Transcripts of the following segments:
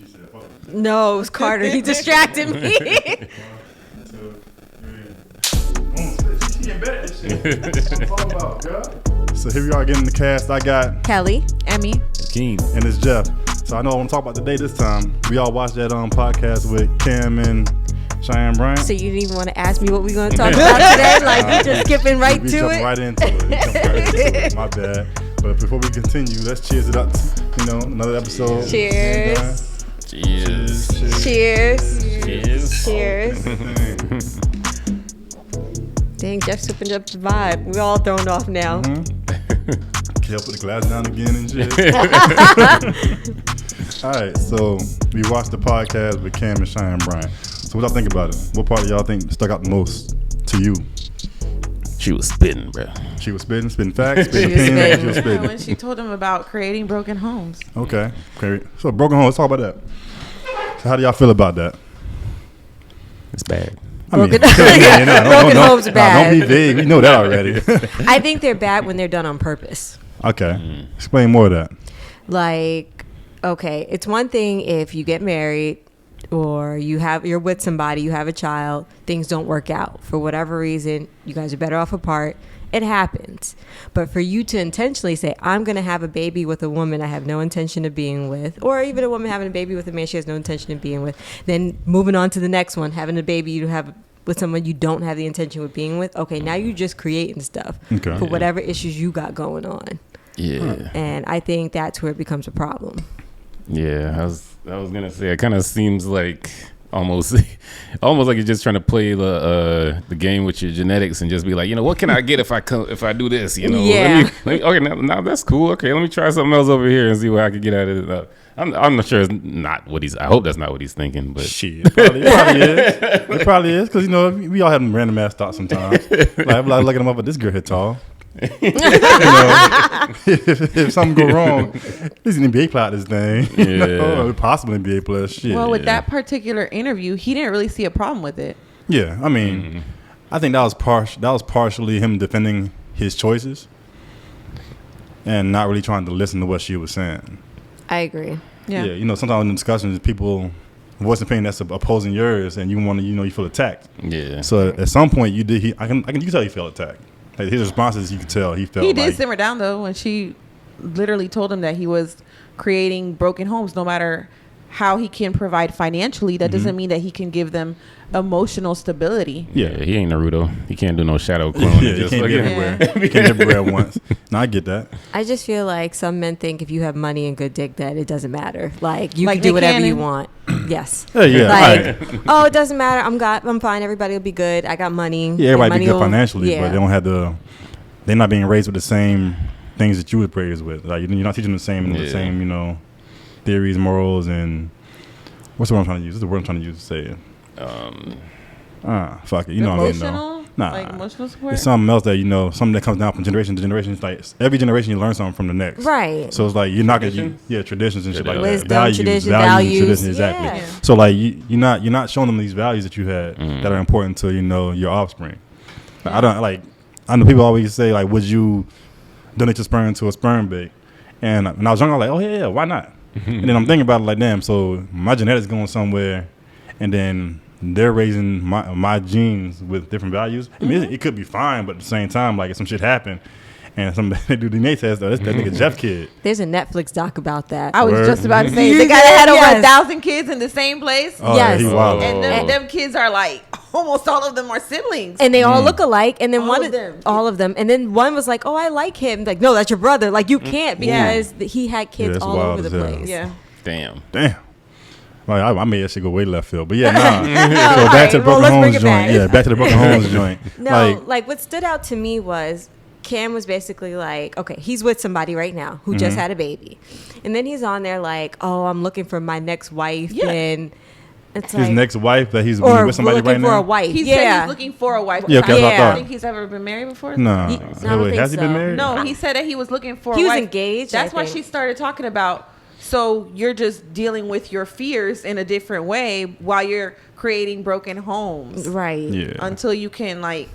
She said, fuck it. No, it was Carter. He distracted me. 1, 2, 3. She getting better at this shit. What I'm talking about, girl. So here we are getting the cast. I got Kelly, Emmy, King. and it's Jeff. So I know I want to talk about today this time. We all watched that podcast with Cam and Cheyenne Bryant. so you didn't even want to ask me what we're going to talk about today? Like, you just skipping right we to jumped it? right into it. We jumped right into it. My bad. But before we continue, let's cheers it up. Another episode. Cheers. Cheers. Cheers. Cheers. Cheers. Dang, Jeff's whipping up the vibe. We're all thrown off now. Kel put the glass down again and shit. All right, so we watched the podcast with Cam and Cheyenne Bryant. So what y'all think about it? What part of y'all think stuck out the most to you? She was spitting, bro. She was spitting facts, spitting She was opinions. spitting. She was when spitting. she told him about creating broken homes. Okay. So broken home. Let's talk about that. So how do y'all feel about that? It's bad. Broken homes are bad. Don't be vague. We know that already. I think they're bad when they're done on purpose. Okay. Explain more of that. Like, okay, it's one thing if you get married or you're with somebody, you have a child, things don't work out for whatever reason, you guys are better off apart. It happens. But for you to intentionally say, I'm going to have a baby with a woman I have no intention of being with, or even a woman having a baby with a man she has no intention of being with, then moving on to the next one, having a baby you have with someone you don't have the intention of being with, okay, now you're just creating stuff for whatever issues you got going on. Yeah. And I think that's where it becomes a problem. Yeah, I was gonna say it kind of seems like almost like you're just trying to play the game with your genetics and just be like, what can I get if I do this? Yeah. Let me, okay, now that's cool. Okay, let me try something else over here and see what I can get out of it. I'm not sure it's not what I hope that's not what he's thinking, but Shit, it probably is. It probably is because we all have random ass thoughts sometimes. Like I'm like looking them up, but this girl hit tall. If something go wrong, he's an NBA player. This thing, possible NBA player. Shit. Well, with that particular interview, he didn't really see a problem with it. Yeah, I mean, I think that was partially him defending his choices and not really trying to listen to what she was saying. I agree. Yeah. Sometimes in discussions, people voice an opinion that's opposing yours, and you want to, you feel attacked. Yeah. So at some point, you can tell you felt attacked. Like his responses, you could tell he felt. He did simmer down though when she literally told him that he was creating broken homes. No matter how he can provide financially, that doesn't mean that he can give them emotional stability. Yeah, he ain't Naruto. He can't do no shadow clone. Yeah, he can't be everywhere. He can't be everywhere at once. No, I get that. I just feel like some men think if you have money and good dick that it doesn't matter. Like you Like can do Nick whatever Cannon. you want. Yes. Yeah. Like, oh, it doesn't matter. I'm fine. Everybody will be good. I got money. Yeah, everybody Money be good will- financially, yeah. but they don't have the. They're not being raised with the same things that you were raised with. Like you're not teaching them the same theories, morals, and what's the word I'm trying to use? This is the word I'm trying to use to say it. Fuck it. You know what I mean? Emotional? Nah. Like emotional support? It's something else that something that comes down from generation to generation. It's like every generation you learn something from the next. Right. So it's like you're not gonna traditions and shit like that. Wisdom, values. Tradition, exactly. Yeah. So like you're not showing them these values that you had that are important to your offspring. Like, I know people always say like, would you donate your sperm to a sperm bank? And when I was young, I was like, oh yeah, why not? And then I'm thinking about it like, damn, so my genetics going somewhere, and then they're raising my genes with different values. I mean, it could be fine, but at the same time, like if some shit happened and somebody do DNA test, that's that nigga Jeff kid. There's a Netflix doc about that. I was Word. just about to say You the guy that had did, over yes. 1,000 kids in the same place. Oh, Yes. yeah, he wild. And them kids are like almost all of them are siblings. And they all look alike, and then All of them, and then one was like, "Oh, I like him." Like, no, that's your brother. Like, you can't because he had kids that's all wild over the as hell. place. Yeah. Damn. Like I made that shit go way left field, but yeah, nah. So All back to the right, well, broken let's bring homes it joint. back. Yeah, back to the broken homes joint. No, like what stood out to me was Cam was basically like, okay, he's with somebody right now who just had a baby, and then he's on there like, oh, I'm looking for my next wife, and it's his like next wife that he's or with somebody looking right for now. a wife. He said yeah, he's looking for a wife. Yeah, okay, that's what I I thought. don't think he's ever been married before. No, I don't wait, think has he been so. married? No, he said that he was looking for He a was wife. engaged, That's I why think. she started talking about, so you're just dealing with your fears in a different way while you're creating broken homes. right. Yeah. Until you can like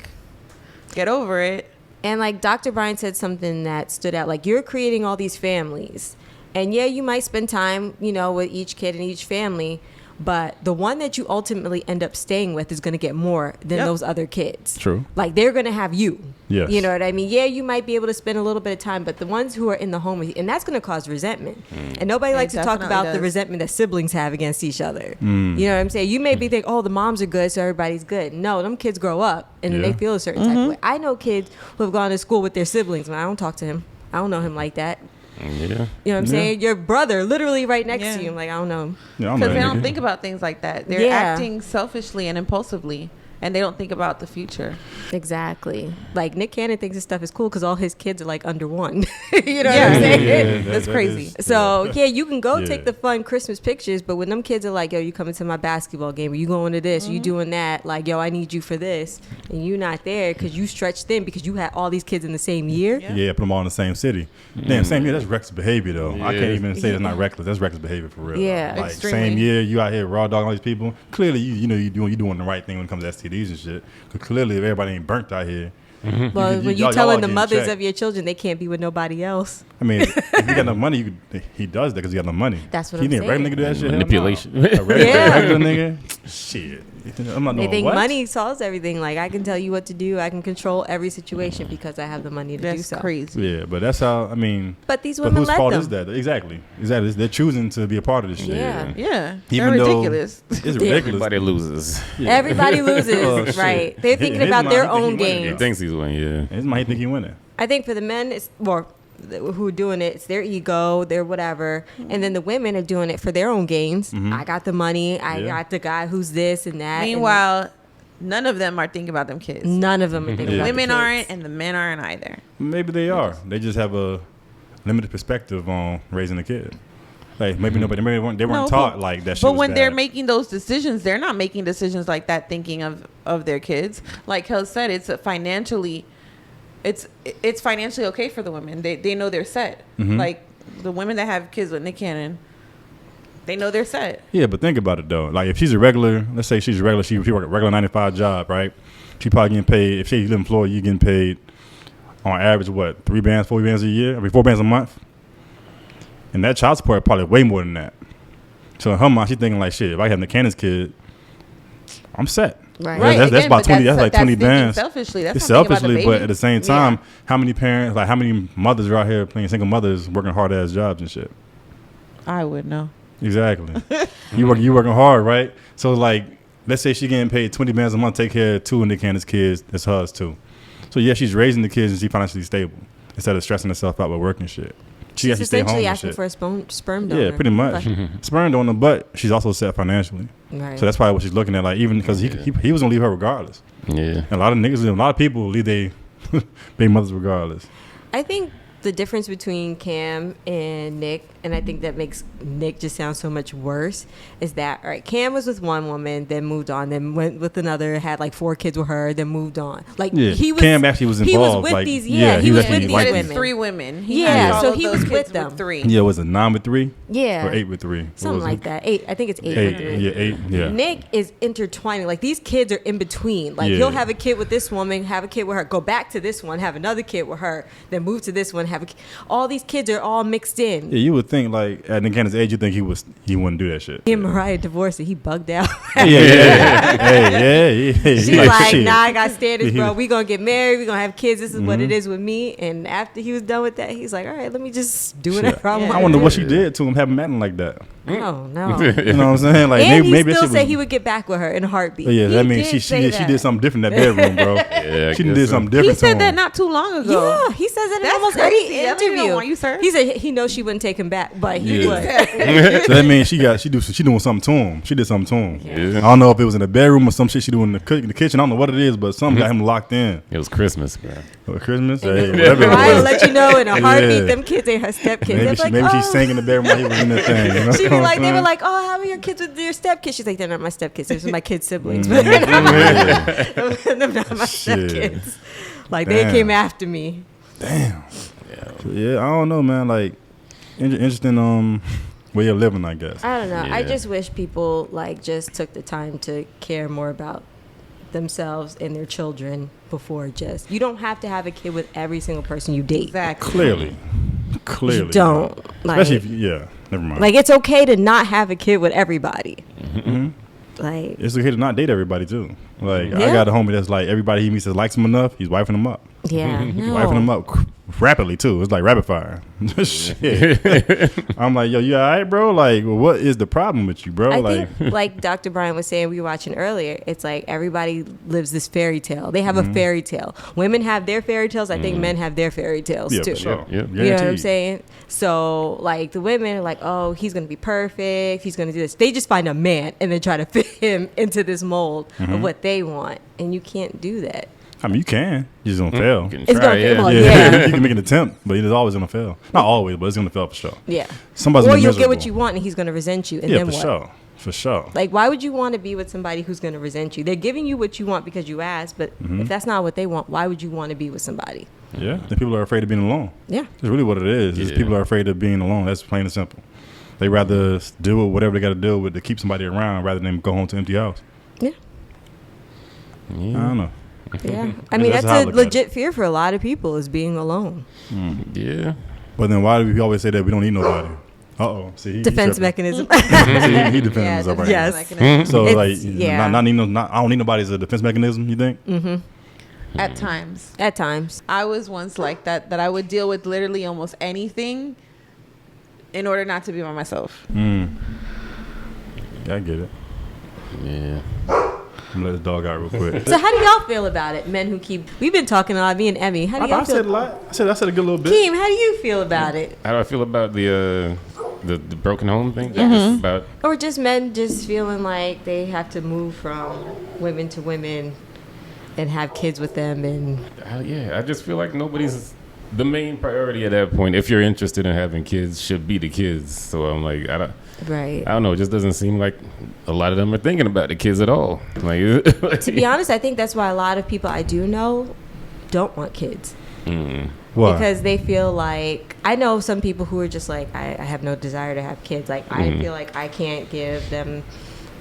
get over it. And like Dr. Bryant said something that stood out, like you're creating all these families And yeah, you might spend time, you know, with each kid and each family, but the one that you ultimately end up staying with is going to get more than those other kids. True. Like, they're going to have you. Yes. You know what I mean? Yeah, you might be able to spend a little bit of time, but the ones who are in the home with you, and that's going to cause resentment. And nobody likes to talk about the resentment that siblings have against each other. You know what I'm saying? You may be thinking, oh, the moms are good, so everybody's good. No, them kids grow up, and then they feel a certain type of way. I know kids who have gone to school with their siblings, and I don't talk to him. I don't know him like that. Yeah. You know what I'm saying? Your brother literally right next to you. I'm like, I don't know him. Because they don't think about things like that. They're acting selfishly and impulsively, and they don't think about the future. Exactly. Like, Nick Cannon thinks his stuff is cool because all his kids are like under 1. You know what I'm saying? That's crazy. So yeah, you can go take the fun Christmas pictures, but when them kids are like, yo, you coming to my basketball game, or you going to this, you doing that, like, yo, I need you for this, and you not there because you stretched thin because you had all these kids in the same year. Yeah, put them all in the same city. Damn, same year. That's reckless behavior, though. I can't even say that's not reckless. That's reckless behavior for real. Yeah. Like, Extremely. same year, you out here raw dogging all these people. Clearly, you know, you doing the right thing when it comes to STDs and shit. Because clearly, if everybody ain't burnt out here. Well, when you y'all telling all the getting mothers checked. of your children they can't be with nobody else. I mean, if you got no money, he does that because he got no money. That's what he I'm need a regular saying. nigga do that shit. Hell no. Manipulation. A regular, Yeah. regular nigga. Shit. I'm not They knowing think what. money solves everything. Like, I can tell you what to do. I can control every situation because I have the money to do That's so. crazy. Yeah, but that's how. I mean, But these but women whose let fault them. is that? Exactly. They're choosing to be a part of this shit. Yeah. Yeah. Even They're though ridiculous. It's ridiculous. Everybody loses. Yeah. Everybody loses, Oh, shit. right? They're thinking His about mind, their he think own he winning, games. He thinks he's winning. Yeah. His might think he winning. I think for the men, it's more who are doing it, it's their ego, their whatever, and then the women are doing it for their own gains. I got the money, I got the guy who's this and that. Meanwhile, none of them are thinking about them kids. none of them are thinking The about women the kids. aren't, and the men aren't either. Maybe they are. They just have a limited perspective on raising a kid. Like maybe nobody, maybe they weren't taught like that. Shit But was when they're bad. making those decisions, they're not making decisions like that thinking of their kids. Like Kel said, it's financially okay for the women. They know they're set. Like the women that have kids with Nick Cannon, they know they're set. Yeah, but think about it though. Like if she's a regular, let's say she's a regular, she work a regular 9 to 5 job, right? She probably getting paid. If she live in Florida, you getting paid on average what 3 bands, 4 bands a year, I mean 4 bands a month. And that child support probably way more than that. So in her mind, she's thinking like, shit, if I have Nick Cannon's kid, I'm set. Right. That's Again, about but 20. That's like 20 thinking bands. Selfishly, that's It's not thinking about the selfishly, but baby. at the same time, how many parents, like how many mothers are out here playing single mothers working hard ass jobs and shit? I would know. Exactly. you working hard, right? So like, let's say she getting paid 20 bands a month, take care of 2 of Nick Cannon's kids. That's hers too. So yeah, she's raising the kids and she's financially stable instead of stressing herself out with working shit. She has to She's stay home essentially and asking shit. for a sperm donor. Yeah, pretty much. Sperm donor, but she's also set financially. Right. So that's probably what she's looking at. Like even because he was gonna leave her regardless. Yeah. And a lot of people leave their baby mothers regardless. I think the difference between Cam and Nick, and I think that makes Nick just sound so much worse, is that, all right, Cam was with one woman, then moved on, then went with another, had like 4 kids with her, then moved on. Like he was, Cam actually was involved. He was with like, these, he was actually with like these these. women. 3 women. Yeah, all so of he those was kids with them. 3. Yeah, was it 9 with 3? Yeah. Or 8 with 3? What Something was like it? that. 8. I think it's 8 8. with 3. Yeah, 8. Yeah. Nick is intertwining. Like these kids are in between. Like he'll have a kid with this woman, have a kid with her, go back to this one, have another kid with her, then move to this one, have a kid. All these kids are all mixed in. Yeah, you would think like at Nick Cannon's age, you think he wouldn't do that shit. He and Mariah divorced and he bugged out. Yeah. She's He like, shit. nah, I got standards, He- bro. We gonna get married. We gonna have kids. This is what it is with me. And after he was done with that, he's like, all right, let me just do whatever Shit. I want. I wonder what she did to him, have him acting like that. Oh no. You know what I'm saying? Like And maybe he that still shit said was, he would get back with her in a heartbeat. Yeah, He that means did say she that. did something different in that bedroom, bro. Yeah, I She guess did so. something He different. to said him. that not too long ago. Yeah, he says it in That's almost crazy. every That lady don't interview. want you, sir. He said he knows she wouldn't take him back, but he Yeah. would. So that means she doing something to him. She did something to him. Yeah. I don't know if it was in the bedroom or some shit she doing in the kitchen. I don't know what it is, but something got him locked in. It was Christmas, bro. For Christmas, hey, whatever it Mariah was. let you know in a heartbeat, Yeah. them kids ain't her stepkids. Maybe she sang in the bedroom while he was in that thing. You know? She be like, they were like, oh, how are your kids with your stepkids? She's like, they're not my stepkids. These are my kids' siblings, but they're not my Shit. stepkids. Like they Damn. came after me. Damn. Yeah, I don't know, man. Like, interesting way of living, I guess. I don't know. I Yeah. just wish people like just took the time to care more about themselves and their children before just. You don't have to have a kid with every single person you date. Exactly. Clearly. Clearly, you don't. Like, especially if yeah. Never mind. Like, it's okay to not have a kid with everybody. Mm-hmm. Like, it's okay to not date everybody too. Like, Yeah. I got a homie that's like everybody he meets that likes him enough, he's wifing them up. yeah, He's wifing them no. up rapidly too. It's like rapid fire. Shit. I'm like, yo, you all right, bro? Like, what is the problem with you, bro? I Like, think, like Dr. Bryant was saying, we were watching earlier, it's like everybody lives this fairy tale. They have a fairy tale. Women have their fairy tales. I think men have their fairy tales yeah, too. for sure. Yep. You know what I'm Guaranteed. saying? So, like, the women are like, oh, he's going to be perfect. He's going to do this. They just find a man and then try to fit him into this mold of what they want. And you can't do that. I mean, you can. You just gonna fail. You can It's try, gonna yeah. fail. Yeah, you can make an attempt, but it is always gonna fail. Not always, but it's gonna fail for sure. Yeah. Somebody's Or gonna be you'll get what miserable. you want and he's going to resent you. And Yeah, then for what? sure, for sure. Like, why would you want to be with somebody who's going to resent you? They're giving you what you want because you asked, but if that's not what they want, why would you want to be with somebody? Yeah, then people are afraid of being alone. Yeah. That's really what it is. Is Yeah. people are afraid of being alone. That's plain and simple. They rather deal with whatever they got to deal with to keep somebody around rather than go home to an empty house. Yeah. I don't know. Yeah. I mean, That's that's how I a look at legit fear for a lot of people is being alone. Yeah. But then why do we always say that we don't need nobody? Uh-oh. See, he Defense tripping. mechanism. See, he defending Yeah, himself right Yes. mechanism. So It's- like, yeah. not need no, I don't need nobody as a defense mechanism. You think? At times. At times. I was once like that I would deal with literally almost anything in order not to be by myself. Yeah, I get it. Yeah. I'm gonna let this dog out real quick. So how do y'all feel about it? Men who keep, we've been talking a lot, me and Emmy. How do y'all I said a feel? lot. I said a good little bit. Keem, how do you feel about it? How do I feel about the broken home thing? Just about Or just men just feeling like they have to move from women to women and have kids with them and yeah. I just feel like nobody's the main priority at that point. If you're interested in having kids, should be the kids. So I'm like, I right. don't know. It just doesn't seem like a lot of them are thinking about the kids at all. Like, To be honest, I think that's why a lot of people I do know don't want kids. Why? Because they feel like, I know some people who are just like, I have no desire to have kids. Like, I feel like I can't give them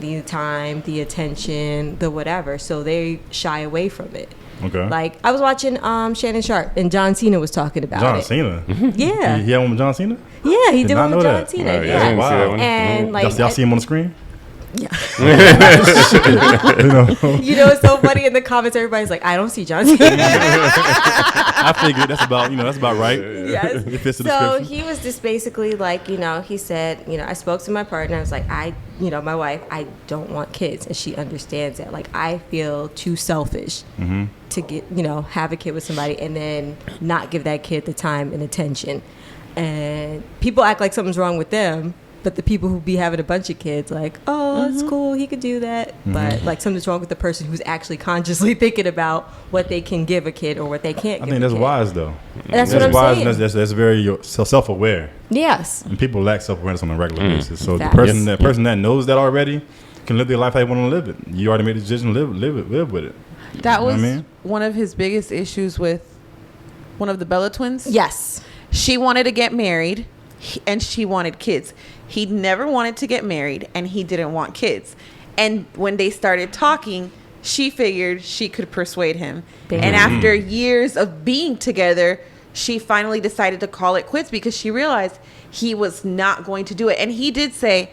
the time, the attention, the whatever. So they shy away from it. Okay. Like, I was watching Shannon Sharp and John Cena was talking about John it. Cena. Yeah. He had one with John Cena. Yeah, he Did did not one know with John that. Cena. Oh, yeah, I Yeah. didn't see that one. And like, Y'all see him on the screen? yeah. You know? You know, it's so funny in the comments. Everybody's like, I don't see John Cena. I figured that's about right. Yes. It fits the So description. he was just basically like, he said, I spoke to my partner. I was like, my wife, I don't want kids. And she understands that. Like, I feel too selfish to get, have a kid with somebody and then not give that kid the time and attention. And people act like something's wrong with them. But the people who be having a bunch of kids, like, oh, it's cool, he could do that. But like something's wrong with the person who's actually consciously thinking about what they can give a kid or what they can't I give think a that's kid. wise though. That's what I'm wise saying. and that's very self-aware. Yes. And people lack self-awareness on a regular basis. So Facts. the person that knows that already can live their life how they want to live it. You already made the decision, live with it. That You know was what I mean? one of his biggest issues with one of the Bella twins. Yes. She wanted to get married and she wanted kids. He never wanted to get married and he didn't want kids. And when they started talking, she figured she could persuade him. Bam. And after years of being together, she finally decided to call it quits because she realized he was not going to do it. And he did say,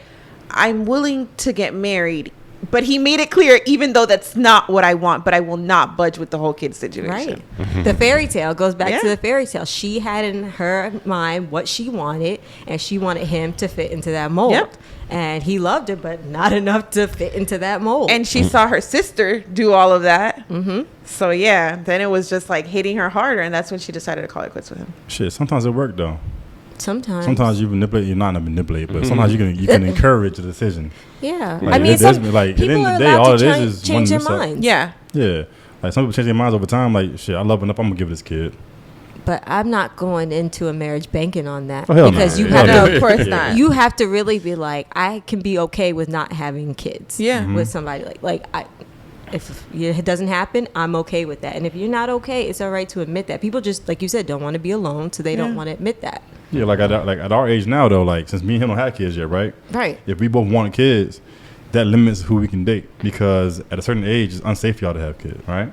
I'm willing to get married. But he made it clear, even though that's not what I want, but I will not budge with the whole kid situation. Right. The fairy tale goes back to Yeah. the fairy tale. She had in her mind what she wanted, and she wanted him to fit into that mold. Yep. And he loved her, but not enough to fit into that mold. And she saw her sister do all of that. Mm-hmm. So, yeah, then it was just like hitting her harder. And that's when she decided to call it quits with him. Shit, sometimes it worked though. sometimes you manipulate. You're not manipulate, but sometimes you can encourage a decision. yeah. Like, I mean, there's- some like, at the people end are of the day, all allowed it to is change their one themselves. minds. Yeah. Yeah, like some people change their minds over time. Like shit, I love enough. I'm gonna give this kid. But I'm not going into a marriage banking on that Oh, hell no. because you Hell have no. to. of course Yeah. not. You have to really be like, I can be okay with not having kids. Yeah. With somebody if it doesn't happen, I'm okay with that. And if you're not okay, it's all right to admit that. People just, like you said, don't want to be alone, so they don't want to admit that. Yeah, like at our age now though, like since me and him don't have kids yet, right? Right. If we both want kids, that limits who we can date, because at a certain age it's unsafe for y'all to have kids, right?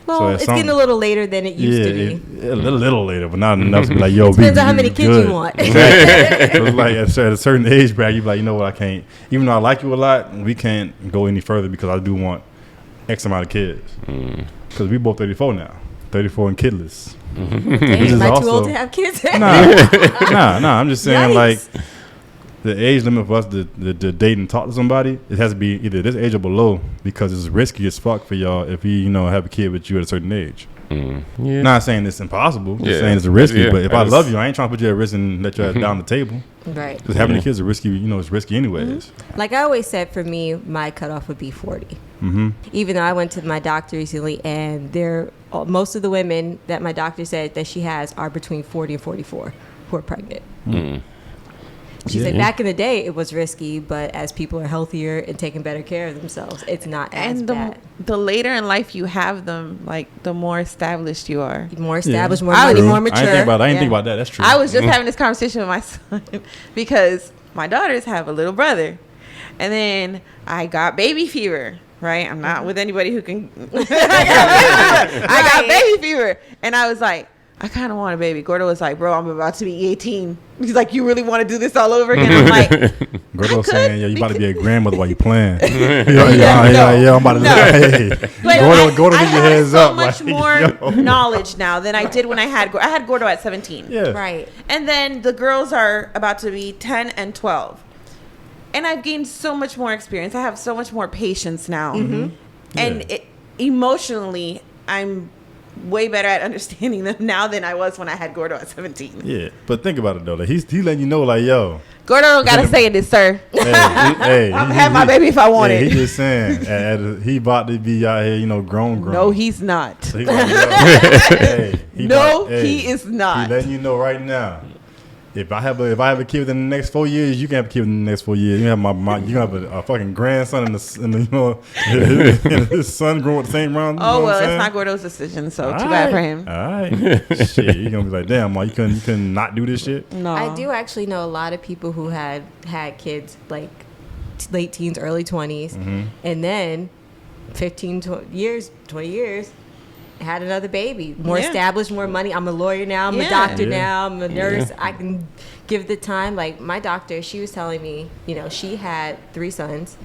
Well, So it's getting a little later than it used to be. A little later, but not enough to be like, yo, Depends on how many kids you want. Exactly. So it's like at a certain age bracket, you be like, you know what, I can't. Even though I like you a lot, we can't go any further because I do want X amount of kids. Because we both 34 now, 34 and kidless. Am I too old to have kids? Nah. I'm just saying, Yikes. like, the age limit for us to date and talk to somebody, it has to be either this age or below, because it's risky as fuck for y'all if you know have a kid with you at a certain age. Yeah. Not saying it's impossible, just saying it's risky. But if I love you, I ain't trying to put you at risk and let you down the table. Right. Because having a kid is risky. You know, it's risky anyways. Like I always said, for me, my cutoff would be 40. Even though I went to my doctor recently, and most of the women that my doctor said that she has are between 40 and 44 who are pregnant. She's like, back in the day, it was risky, but as people are healthier and taking better care of themselves, it's not as bad. The later in life you have them, like the more established you are. More established, more money, more mature. I didn't think about that. That's true. I was just having this conversation with my son because my daughters have a little brother. And then I got baby fever, right? I'm not with anybody who can. I got baby fever. And I was like, I kind of want a baby. Gordo was like, bro, I'm about to be 18. He's like, you really want to do this all over again? I'm like, Gordo saying, yeah, you about to be a grandmother while you playing. I'm about to But Gordo, I get your have heads so up. much more knowledge now than I did when I had Gordo at 17. Yeah. Right. And then the girls are about to be 10 and 12. And I've gained so much more experience. I have so much more patience now. And emotionally, I'm way better at understanding them now than I was when I had Gordo at 17. Yeah, but think about it though. Like he's letting you know, like, yo, Gordo don't gotta say it, sir. Hey, I'm have my baby if I want it. He just saying, he about to be out here, you know, grown. No, he's not. So he's like, yo, he is not. He letting you know right now. If I have a kid within the next 4 years, you can have a kid within the next 4 years. You have you have a fucking grandson and you know his son growing with the same round. Oh well, it's not Gordo's decision, so too bad for him. All right, shit, you gonna be like, damn, Ma, you couldn't not do this shit. No, I do actually know a lot of people who had kids like late teens, early 20s, and then 15, 20 years. Had another baby, more established, more money. I'm a lawyer now. I'm a doctor now. I'm a nurse. I can give the time. Like my doctor, she was telling me, you know, she had 3 sons,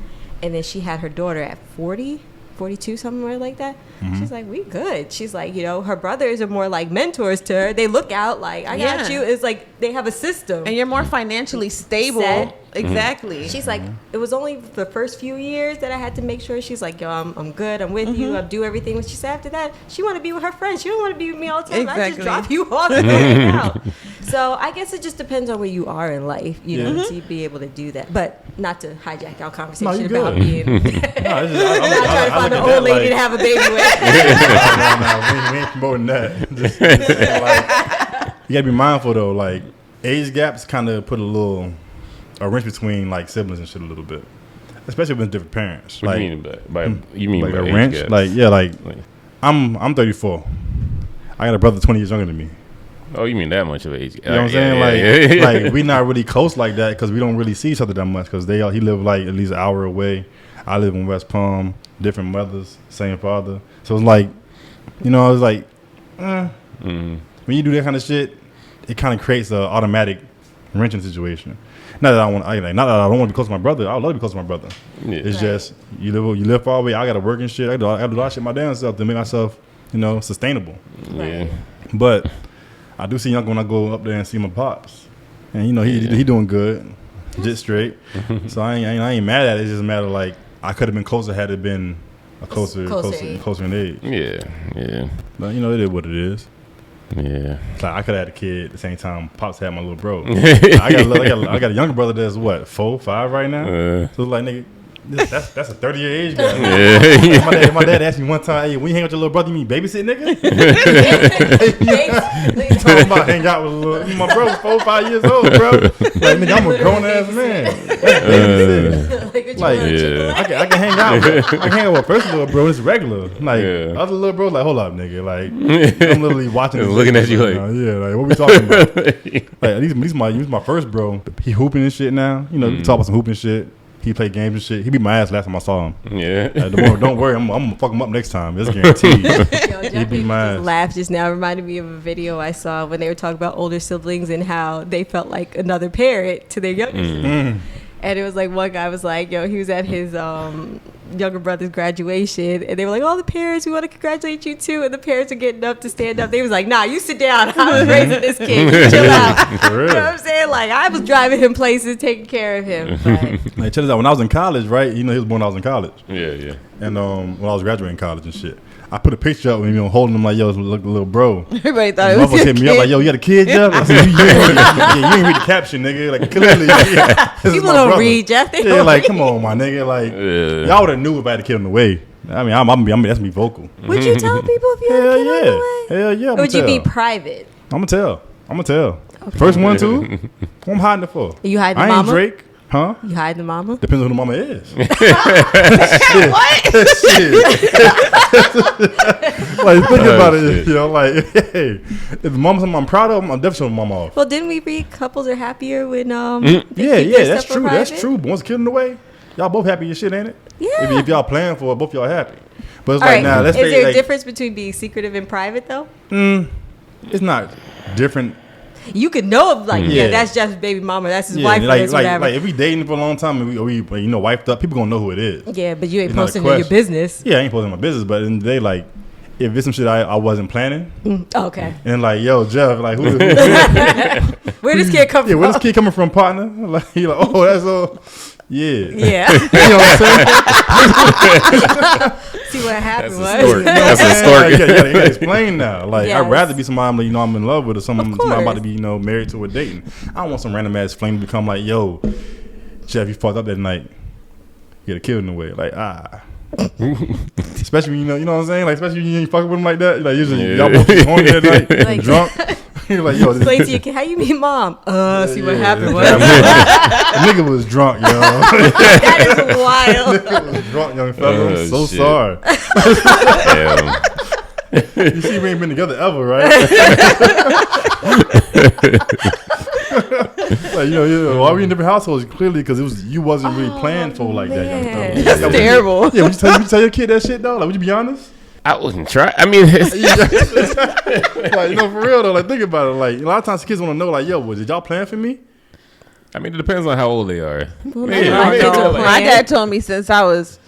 and then she had her daughter at 40, 42, somewhere like that. She's like, we good. She's like, you know, her brothers are more like mentors to her. They look out like, I got you. It's like they have a system. And you're more financially stable. Set. Exactly. She's like, it was only the first few years that I had to make sure. She's like, yo, I'm good. I'm with you. I do everything. She said after that, she want to be with her friends. She don't want to be with me all the time. Exactly. I just drop you off and hang out. So I guess it just depends on where you are in life, you know, to be able to do that. But not to hijack our conversation about being. I'm not trying to find an old lady to have a baby with. We ain't promoting that. Just like, you gotta be mindful though. Like age gaps kind of put a wrench between like siblings and shit a little bit, especially with different parents. What like, do you mean by a age wrench? gaps? Like I'm 34. I got a brother 20 years younger than me. Oh, you mean that much of age gap? You know what I'm saying? Like we not really close like that because we don't really see each other that much. Because he live like at least an hour away. I live in West Palm. Different mothers, same father. So it's like, you know, it's like, when you do that kind of shit, it kind of creates an automatic wrenching situation. Not that I don't want to be close to my brother. I would love to be close to my brother. Yeah. It's just you live far away. I got to work and shit. I got to do a lot of shit my damn self to make myself, you know, sustainable. Yeah. But I do see young when I go up there and see my pops, and you know he doing good, just straight. So I ain't mad at it. It's just a matter of like I could have been closer had it been a closer in age. Yeah. But you know it is what it is. Yeah. Like I could have had a kid at the same time Pops had my little bro. I got a younger brother that's what 4, 5 right now. So it's like nigga, that's a 30-year age gap. Yeah. My dad asked me one time, hey, when you hang out with your little brother, you mean babysit, nigga? You talking about hang out with my bro was 4, 5 years old, bro. Like nigga, I'm a grown ass man. I can hang out with a first little bro. It's regular. Like other little bro, like hold up, nigga. Like I'm literally watching, looking at you like, like what we talking about? Like at least my first bro. He hooping and shit now. You know, we talk about some hooping shit. He played games and shit. He beat my ass last time I saw him. Yeah. Don't worry, I'm gonna fuck him up next time. It's guaranteed. Yo, He Jeff beat my ass. laughed just now. Reminded me of a video I saw when they were talking about older siblings and how they felt like another parent to their younger siblings. And it was like one guy was like, yo, he was at his younger brother's graduation, and they were like, all the parents, we want to congratulate you too. And the parents are getting up to stand up. They was like, nah, you sit down. I was raising this kid. You chill out. For real. You know what I'm saying? Like, I was driving him places, taking care of him. But Like, check this out. When I was in college, right? You know, he was born when I was in college. Yeah. And when I was graduating college and shit, I put a picture up with him, holding him like, yo, look, little bro. Everybody thought it Motherfuckers was your hit me up kid. like, yo, you got a kid, Jeff? I said, you ain't read the caption, nigga. Like, clearly, this is people my don't brother. read, Jeff. They Yeah, don't like, read. come on, my nigga. Like, Yeah. y'all would have knew if I had a kid on the way. I mean, I'm that's me vocal. Would you tell people if you had a Hell kid on the way? yeah. Hell yeah. Or would you be private? I'm going to tell. First one, too. What I'm hiding it for? You hiding I the ain't mama? Drake. Huh? You hiding the mama? Depends on who the mama is. What? Like, think about it. Shit. You know, like, hey, if the mama's something I'm proud of, I'm definitely showing mama off. Well, didn't we read couples are happier when Yeah, they keep their that's stuff true. private? That's true. But once a kid in the way, y'all both happy as shit, ain't it? Yeah. If y'all playing for it, both y'all happy. But it's All like, right. nah, let's Is say, there a like, difference between being secretive and private, though? it's not different. You could know, like, yeah, Yeah. that's Jeff's baby mama, that's his Yeah, wife, or like, that's like, whatever. like, if we dating for a long time and we you know, wifed up, people gonna know who it is. Yeah, but you ain't It's not a posting in your question. business. Yeah, I ain't posting my business, but in the day, like, if it's some shit I wasn't planning, Okay. and like, yo, Jeff, like, who Where does kid come yeah, from? where this kid coming from, partner? Like, he like, oh, that's all. Yeah. Yeah. You know what I'm saying? See what happened That's a was. story. That's a Yeah, story. you gotta explain now. Like, Yes. I'd rather be somebody I'm in love with or somebody I'm about course. to be, married to or dating. I don't want some random ass flame to become like, yo, Jeff, you fucked up that night. You got a kid in the way. Like, especially when you know what I'm saying? Like, especially when you ain't fucking with him like that. Like, usually y'all both be horny that night Like- and drunk. You're like, yo, Explain to your kid, how you meet mom? See what happened was. The nigga was drunk, yo. That is wild. Nigga was drunk, young fella. I'm Oh, so shit. sorry. Damn. You see, we ain't been together ever, right? Like, why we in different households? Clearly, because you wasn't really planned for like that, young fella. man. That's terrible. Yeah, would you tell your kid that shit though? Like, would you be honest? I wouldn't try. I mean, Like, for real though. Like, think about it. Like, a lot of times kids want to know, like, yo, did y'all plan for me? I mean, it depends on how old they are. Well, Yeah, my yeah. kids are My playing. dad told me since I was,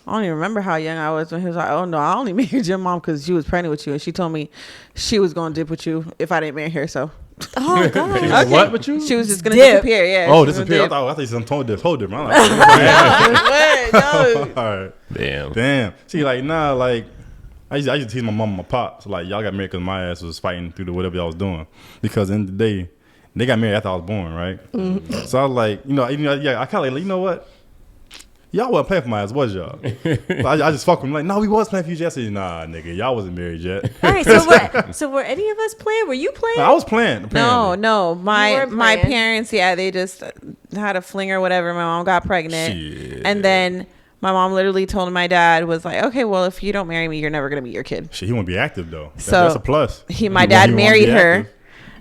I don't even remember how young I was when he was like, oh no, I only married your mom because she was pregnant with you. And she told me she was going to dip with you if I didn't marry her. So Oh, God. Okay. What with you? she was just going to Dip. disappear. Yeah. Oh, she was disappear. I gonna thought you said something whole different. I'm like, dip. all right. Damn. Damn. See, like, nah, like, I used to tease my mom and my pop. So, like, y'all got married because my ass was fighting through whatever y'all was doing. Because in the day, they got married after I was born, right? Mm-hmm. So I was like, yeah, I kind of like, you know what? Y'all wasn't playing for my ass, was y'all? So I just fuck with them. Like, no, we was playing for you. I said, nah, nigga, y'all wasn't married yet. All right, so what? So were any of us playing? Were you playing? I was playing. No, apparently. no. You My weren't my playing. parents, yeah, they just had a fling or whatever. My mom got pregnant. Shit. And then my mom literally told my dad, was like, okay, well, if you don't marry me, you're never going to meet your kid. Shit, he want to be active, though. So, That's a plus. My He dad wanna be married her. active.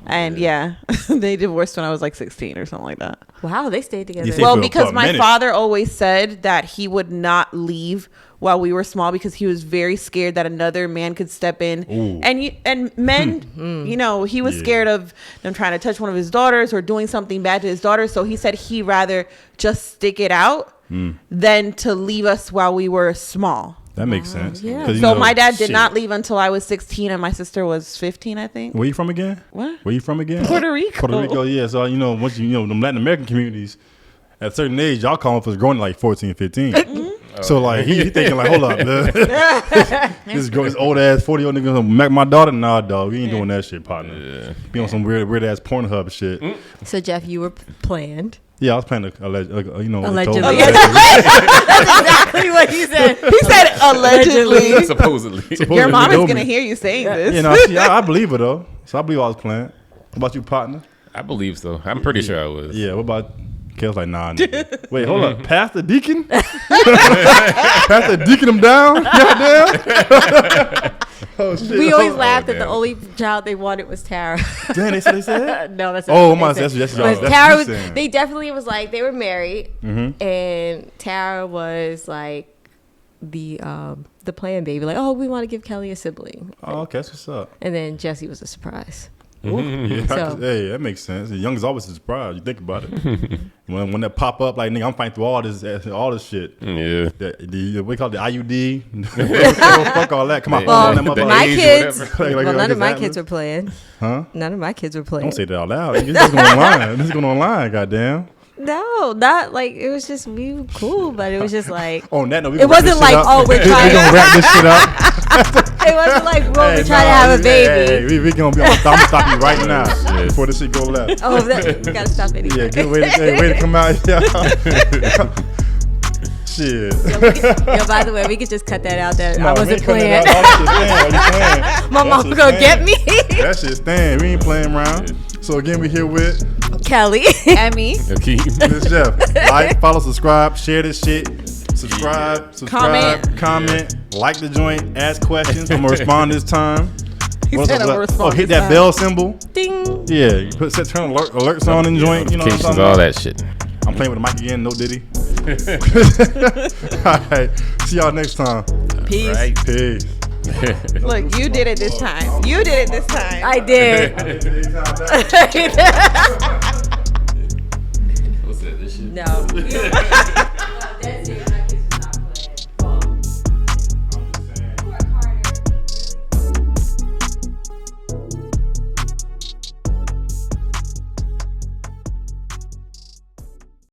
And yeah, they divorced when I was like 16 or something like that. Wow, they stayed together. You say- Well, for because a my minute. father always said that he would not leave while we were small because he was very scared that another man could step in. Ooh. And men, he was Yeah. scared of them trying to touch one of his daughters or doing something bad to his daughter. So he said he'd rather just stick it out than to leave us while we were small. That makes sense. yeah. 'Cause, you So know, my dad did shit. not leave until I was 16 and my sister was 15, I think. Where you from again? What? Where you from again? Puerto Rico. Puerto Rico, yeah. So, once them Latin American communities, at a certain age, y'all call for growing like 14, 15. So, like, he thinking, like, hold up, man. this old ass 40-year-old nigga gonna smack my daughter? Nah, dog. We ain't doing that shit, partner. Yeah. Be on some weird ass Pornhub shit. So Jeff, you were planned. Yeah, I was playing Allegedly. Allegedly. Exactly what he said. He said allegedly. Supposedly. Your mom is going to hear you saying this. I believe it, though. So, I believe I was playing. What about you, partner? I believe so. I'm pretty sure I was. Yeah, what about Kale's like, nah, nigga. Wait, hold up. Pastor Deacon? Pastor Deacon him down? Goddamn. Oh shit! We always Oh, laughed that the damn. only child they wanted was Tara. Damn, they said. No, that's Oh, not what they that's said. that's But that's Tara you was. saying. They definitely was like they were married, Mhm. and Tara was like the playing baby. Like, oh, we want to give Kelly a sibling, Oh, okay, that's what's up. and then Jesse was a surprise. Yeah, So- hey, that makes sense. The young is always a surprise. You think about it. when that pop up, like nigga, I'm fighting through all this shit. Yeah. The we call it the IUD. Fuck all that. Come on, Well, that motherfucker. my age or kids. whatever. Like, Well, none of my Atlas. kids were playing. Huh? None of my kids were playing. Don't say that out loud. This is going online. This is going online. Goddamn. No, not like it was just we were cool, but it was just like On that note, we it gonna wrap wasn't this like shit up. oh we're We trying. gonna wrap this shit up. It wasn't like well we're Hey, trying to nah, have a baby. Hey, we gonna be on. I'm gonna stop you right now before this shit go left. Oh, that, we gotta stop anyway. Yeah, good way to come out. Yeah. Shit. Yo, by the way, we could just cut that out. That No, I we wasn't ain't cutting playing. it out. All that shit staying. My mom gonna get me. That shit staying. We ain't playing around. So again, we here with Kelly. And me. Okay. Miss Jeff. Like, follow, subscribe, share this shit. Subscribe, comment, like the joint, ask questions. I'm gonna respond this time. What's said up? I'ma respond hit this that time. bell symbol. Ding. Yeah, you turn alerts on in joint. You know what I'm Notifications, talking all about? that shit. I'm playing with the mic again. No Diddy. All right. See y'all next time. Peace. Right. Peace. Look, you did it this time. You did it this time. I did. What's that? This shit? No.